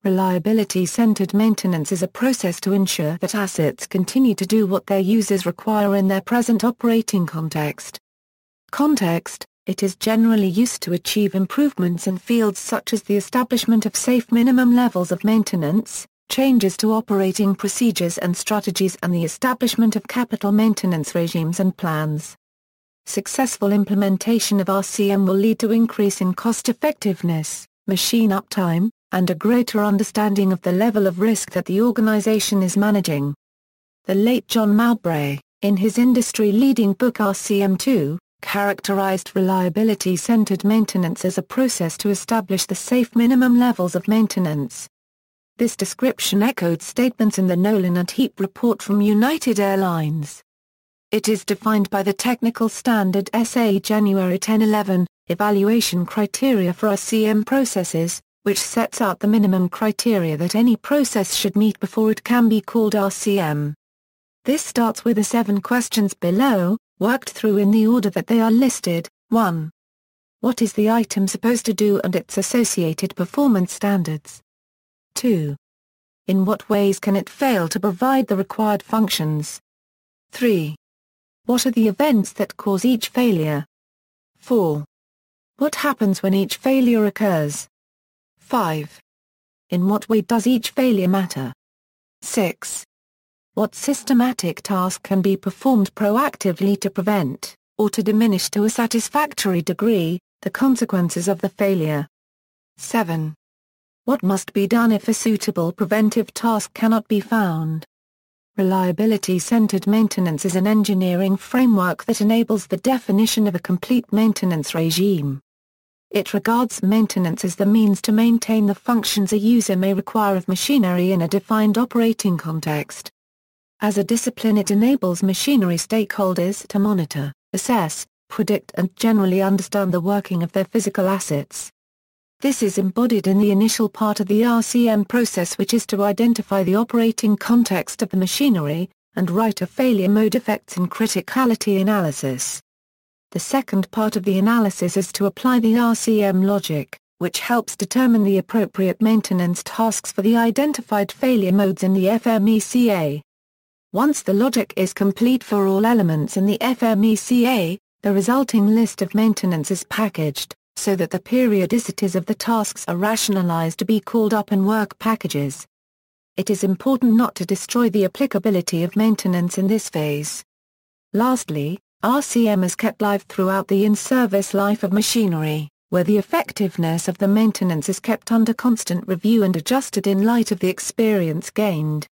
Reliability-centered maintenance is a process to ensure that assets continue to do what their users require in their present operating context. It is generally used to achieve improvements in fields such as the establishment of safe minimum levels of maintenance, changes to operating procedures and strategies, and the establishment of capital maintenance regimes and plans. Successful implementation of RCM will lead to increase in cost-effectiveness, machine uptime, and a greater understanding of the level of risk that the organization is managing. The late John Mowbray, in his industry-leading book RCM2, characterized reliability-centered maintenance as a process to establish the safe minimum levels of maintenance. This description echoed statements in the Nolan and Heap report from United Airlines. It is defined by the Technical Standard SA January 1011, Evaluation Criteria for RCM Processes, which sets out the minimum criteria that any process should meet before it can be called RCM. This starts with the 7 questions below, worked through in the order that they are listed. 1. What is the item supposed to do and its associated performance standards? 2. In what ways can it fail to provide the required functions? 3. What are the events that cause each failure? 4. What happens when each failure occurs? 5. In what way does each failure matter? 6. What systematic task can be performed proactively to prevent, or to diminish to a satisfactory degree, the consequences of the failure? 7. What must be done if a suitable preventive task cannot be found? Reliability-centered maintenance is an engineering framework that enables the definition of a complete maintenance regime. It regards maintenance as the means to maintain the functions a user may require of machinery in a defined operating context. As a discipline, it enables machinery stakeholders to monitor, assess, predict and generally understand the working of their physical assets. This is embodied in the initial part of the RCM process, which is to identify the operating context of the machinery, and write a failure mode effects and criticality analysis. The second part of the analysis is to apply the RCM logic, which helps determine the appropriate maintenance tasks for the identified failure modes in the FMECA. Once the logic is complete for all elements in the FMECA, the resulting list of maintenance is packaged, so that the periodicities of the tasks are rationalized to be called up in work packages. It is important not to destroy the applicability of maintenance in this phase. Lastly, RCM is kept live throughout the in-service life of machinery, where the effectiveness of the maintenance is kept under constant review and adjusted in light of the experience gained.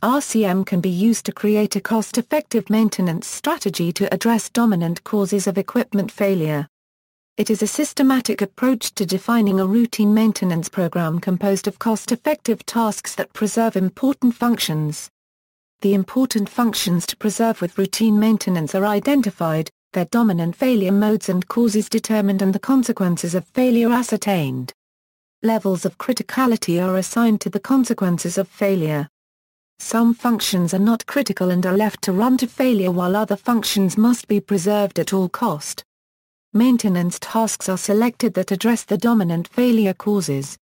RCM can be used to create a cost-effective maintenance strategy to address dominant causes of equipment failure. It is a systematic approach to defining a routine maintenance program composed of cost-effective tasks that preserve important functions. The important functions to preserve with routine maintenance are identified, their dominant failure modes and causes determined, and the consequences of failure ascertained. Levels of criticality are assigned to the consequences of failure. Some functions are not critical and are left to run to failure, while other functions must be preserved at all cost. Maintenance tasks are selected that address the dominant failure causes.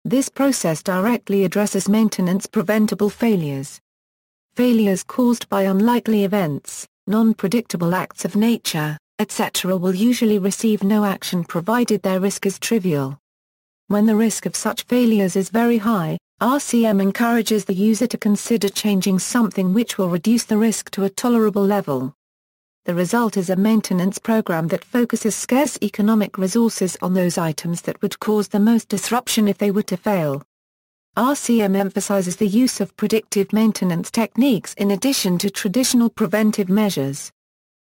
This process directly addresses maintenance-preventable failures. Failures caused by unlikely events, non-predictable acts of nature, etc. will usually receive no action provided their risk is trivial. When the risk of such failures is very high, RCM encourages the user to consider changing something which will reduce the risk to a tolerable level. The result is a maintenance program that focuses scarce economic resources on those items that would cause the most disruption if they were to fail. RCM emphasizes the use of predictive maintenance techniques in addition to traditional preventive measures.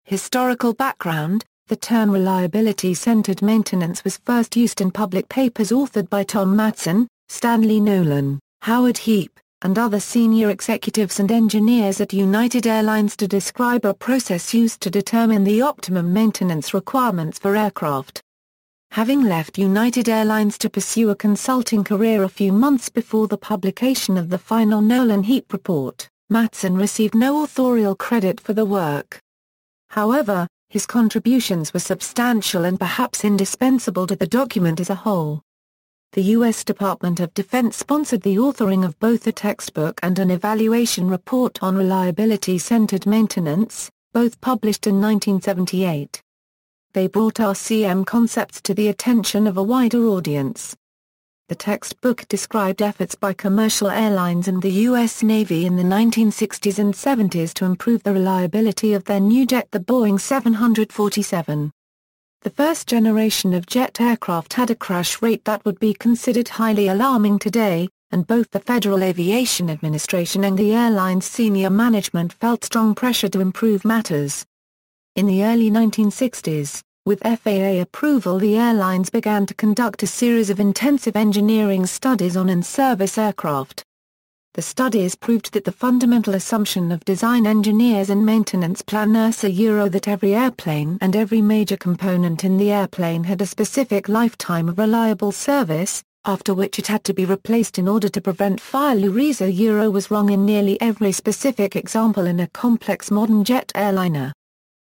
Historical background: the term reliability-centered maintenance was first used in public papers authored by Tom Matson, Stanley Nolan, Howard Heap, and other senior executives and engineers at United Airlines to describe a process used to determine the optimum maintenance requirements for aircraft. Having left United Airlines to pursue a consulting career a few months before the publication of the final Nolan-Heap report, Matson received no authorial credit for the work. However, his contributions were substantial and perhaps indispensable to the document as a whole. The U.S. Department of Defense sponsored the authoring of both a textbook and an evaluation report on reliability-centered maintenance, both published in 1978. They brought RCM concepts to the attention of a wider audience. The textbook described efforts by commercial airlines and the U.S. Navy in the 1960s and 70s to improve the reliability of their new jet, the Boeing 747. The first generation of jet aircraft had a crash rate that would be considered highly alarming today, and both the Federal Aviation Administration and the airline's senior management felt strong pressure to improve matters. In the early 1960s, with FAA approval, the airlines began to conduct a series of intensive engineering studies on in-service aircraft. The studies proved that the fundamental assumption of design engineers and maintenance planners that every airplane and every major component in the airplane had a specific lifetime of reliable service, after which it had to be replaced in order to prevent failure was wrong in nearly every specific example in a complex modern jet airliner.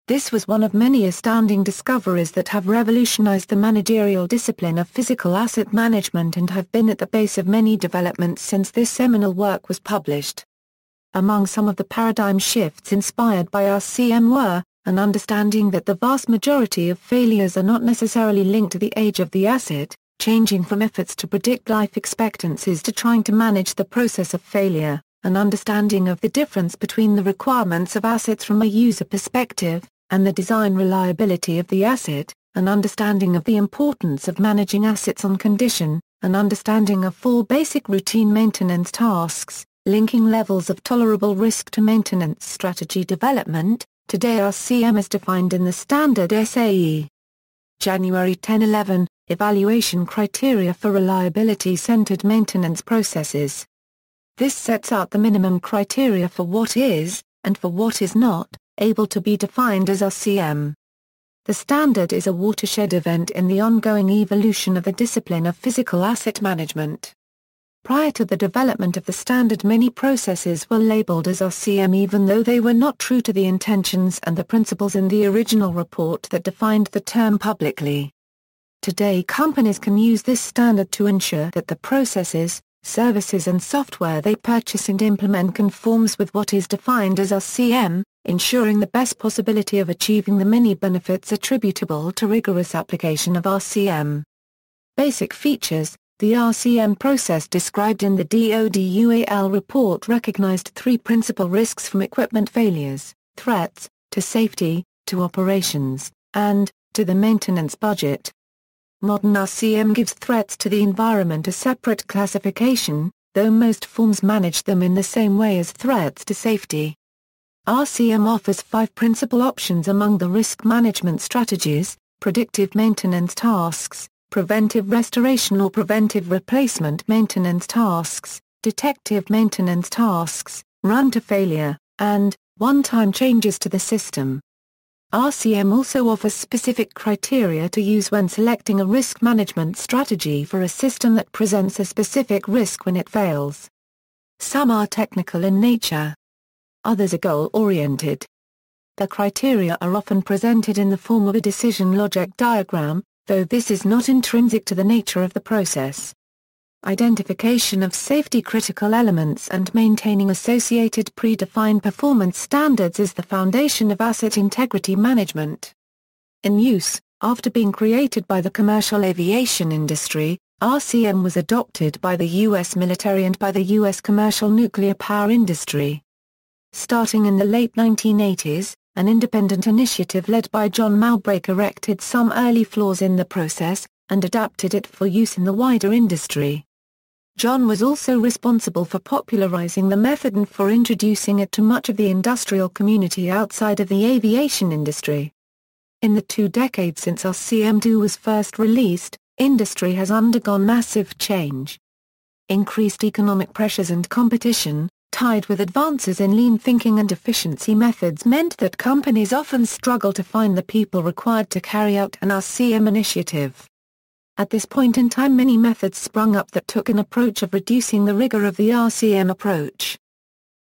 This was one of many astounding discoveries that have revolutionized the managerial discipline of physical asset management and have been at the base of many developments since this seminal work was published. Among some of the paradigm shifts inspired by RCM were, an understanding that the vast majority of failures are not necessarily linked to the age of the asset, changing from efforts to predict life expectancies to trying to manage the process of failure, an understanding of the difference between the requirements of assets from a user perspective, and the design reliability of the asset, an understanding of the importance of managing assets on condition, an understanding of 4 basic routine maintenance tasks, linking levels of tolerable risk to maintenance strategy development. Today RCM is defined in the standard SAE. January 10-11, Evaluation Criteria for Reliability-Centered Maintenance Processes. This sets out the minimum criteria for what is, and for what is not, able to be defined as RCM. The standard is a watershed event in the ongoing evolution of the discipline of physical asset management. Prior to the development of the standard, many processes were labeled as RCM even though they were not true to the intentions and the principles in the original report that defined the term publicly. Today companies can use this standard to ensure that the processes, services and software they purchase and implement conforms with what is defined as RCM, ensuring the best possibility of achieving the many benefits attributable to rigorous application of RCM. Basic features. The RCM process described in the DoD UAL report recognized 3 principal risks from equipment failures, threats, to safety, to operations, and, to the maintenance budget. Modern RCM gives threats to the environment a separate classification, though most forms manage them in the same way as threats to safety. RCM offers 5 principal options among the risk management strategies: predictive maintenance tasks, preventive restoration or preventive replacement maintenance tasks, detective maintenance tasks, run to failure, and one-time changes to the system. RCM also offers specific criteria to use when selecting a risk management strategy for a system that presents a specific risk when it fails. Some are technical in nature. Others are goal-oriented. The criteria are often presented in the form of a decision logic diagram, though this is not intrinsic to the nature of the process. Identification of safety-critical elements and maintaining associated predefined performance standards is the foundation of asset integrity management. In use, after being created by the commercial aviation industry, RCM was adopted by the U.S. military and by the U.S. commercial nuclear power industry. Starting in the late 1980s, an independent initiative led by John Malbrake corrected some early flaws in the process, and adapted it for use in the wider industry. John was also responsible for popularizing the method and for introducing it to much of the industrial community outside of the aviation industry. In the 2 decades since RCM2 was first released, industry has undergone massive change. Increased economic pressures and competition, tied with advances in lean thinking and efficiency methods, meant that companies often struggle to find the people required to carry out an RCM initiative. At this point in time, many methods sprung up that took an approach of reducing the rigor of the RCM approach.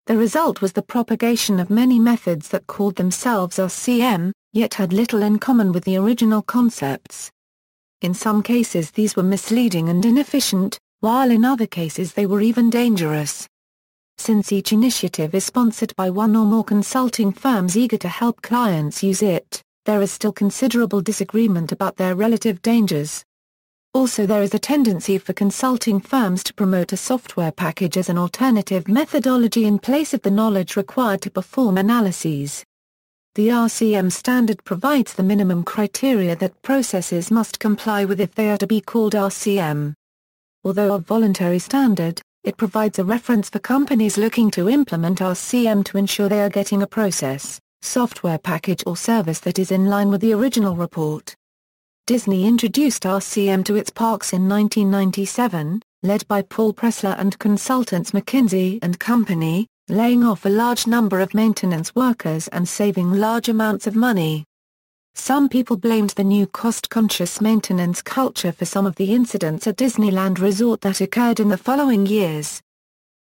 The result was the propagation of many methods that called themselves RCM, yet had little in common with the original concepts. In some cases these were misleading and inefficient, while in other cases they were even dangerous. Since each initiative is sponsored by one or more consulting firms eager to help clients use it, there is still considerable disagreement about their relative dangers. Also, there is a tendency for consulting firms to promote a software package as an alternative methodology in place of the knowledge required to perform analyses. The RCM standard provides the minimum criteria that processes must comply with if they are to be called RCM. Although a voluntary standard, it provides a reference for companies looking to implement RCM to ensure they are getting a process, software package or service that is in line with the original report. Disney introduced RCM to its parks in 1997, led by Paul Pressler and consultants McKinsey & Company, laying off a large number of maintenance workers and saving large amounts of money. Some people blamed the new cost-conscious maintenance culture for some of the incidents at Disneyland Resort that occurred in the following years.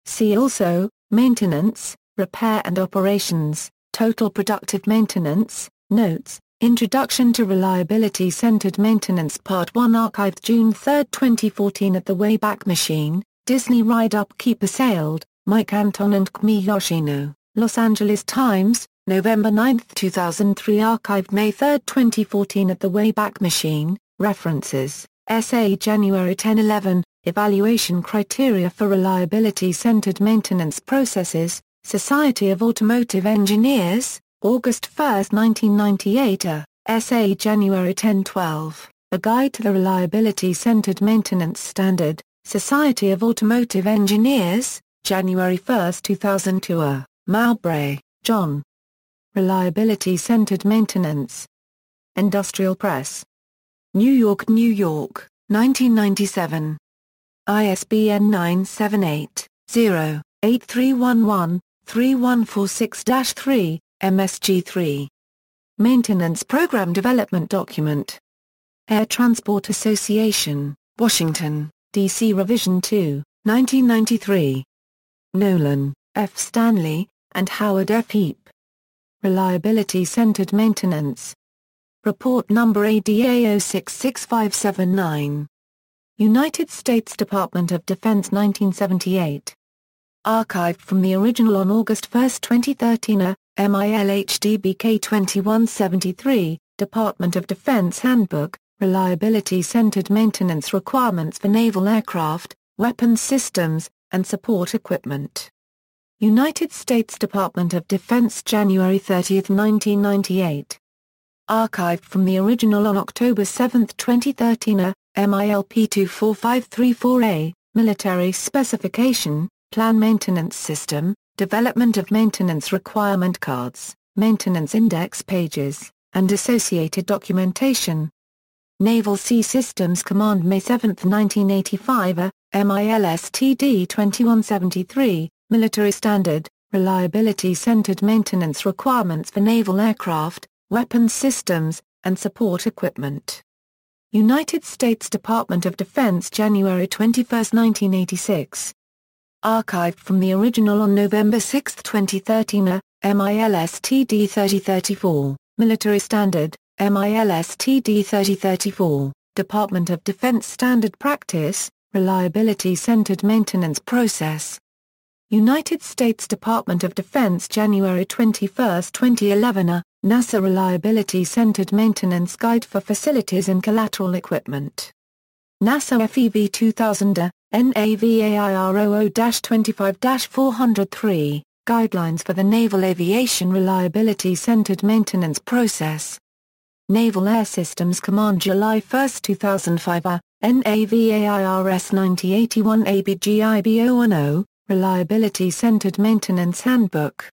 See also, Maintenance, Repair and Operations, Total Productive Maintenance, Notes, Introduction to Reliability-Centered Maintenance Part 1 archived June 3, 2014 at the Wayback Machine, Disney Ride Upkeeper Sailed, Mike Anton and Kmi Yoshino, Los Angeles Times, November 9, 2003 archived May 3, 2014 at the Wayback Machine, References, SA January 10-11, Evaluation Criteria for Reliability-Centered Maintenance Processes, Society of Automotive Engineers, August 1, 1998 SA January 10-12, A Guide to the Reliability-Centered Maintenance Standard, Society of Automotive Engineers, January 1, 2002 Mowbray, John. Reliability-Centered Maintenance. Industrial Press. New York, New York, 1997. ISBN 978-0-8311-3146-3, MSG3. Maintenance Program Development Document. Air Transport Association, Washington, D.C. Revision 2, 1993. Nolan, F. Stanley, and Howard F. Heap. Reliability-Centered Maintenance. Report Number ADA 066579. United States Department of Defense 1978. Archived from the original on August 1, 2013 MILHDBK 2173, Department of Defense Handbook, Reliability-Centered Maintenance Requirements for Naval Aircraft, Weapons Systems, and Support Equipment. United States Department of Defense January 30, 1998. Archived from the original on October 7, 2013 MILP 24534A, Military Specification, Plan Maintenance System, Development of Maintenance Requirement Cards, Maintenance Index Pages, and associated documentation. Naval Sea Systems Command May 7, 1985 MILSTD 2173, Military Standard, Reliability-Centered Maintenance Requirements for Naval Aircraft, Weapons Systems, and Support Equipment. United States Department of Defense January 21, 1986. Archived from the original on November 6, 2013 MILSTD 3034, Military Standard, MILSTD 3034, Department of Defense Standard Practice, Reliability-Centered Maintenance Process. United States Department of Defense January 21, 2011 NASA Reliability-Centered Maintenance Guide for Facilities and Collateral Equipment. NASA FEV 2000 NAVAIR00-25-403, Guidelines for the Naval Aviation Reliability-Centered Maintenance Process. Naval Air Systems Command July 1, 2005 NAVAIRS 9081 ABGIB010, Reliability-Centered Maintenance Handbook.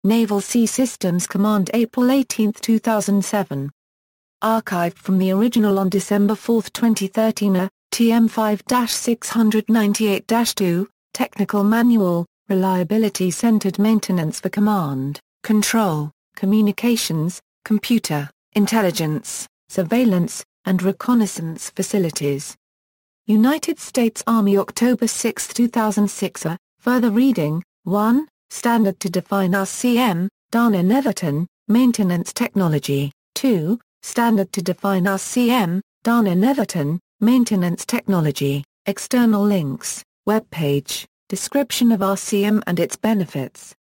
Naval Sea Systems Command April 18, 2007. Archived from the original on December 4, 2013 TM5-698-2, Technical Manual, Reliability-Centered Maintenance for Command, Control, Communications, Computer, Intelligence, Surveillance, and Reconnaissance Facilities. United States Army October 6, 2006 Further reading, 1, Standard to define RCM, Dana Netherton, Maintenance Technology, 2, Standard to define RCM, Dana Netherton, Maintenance Technology, External Links, Web Page, Description of RCM and its Benefits.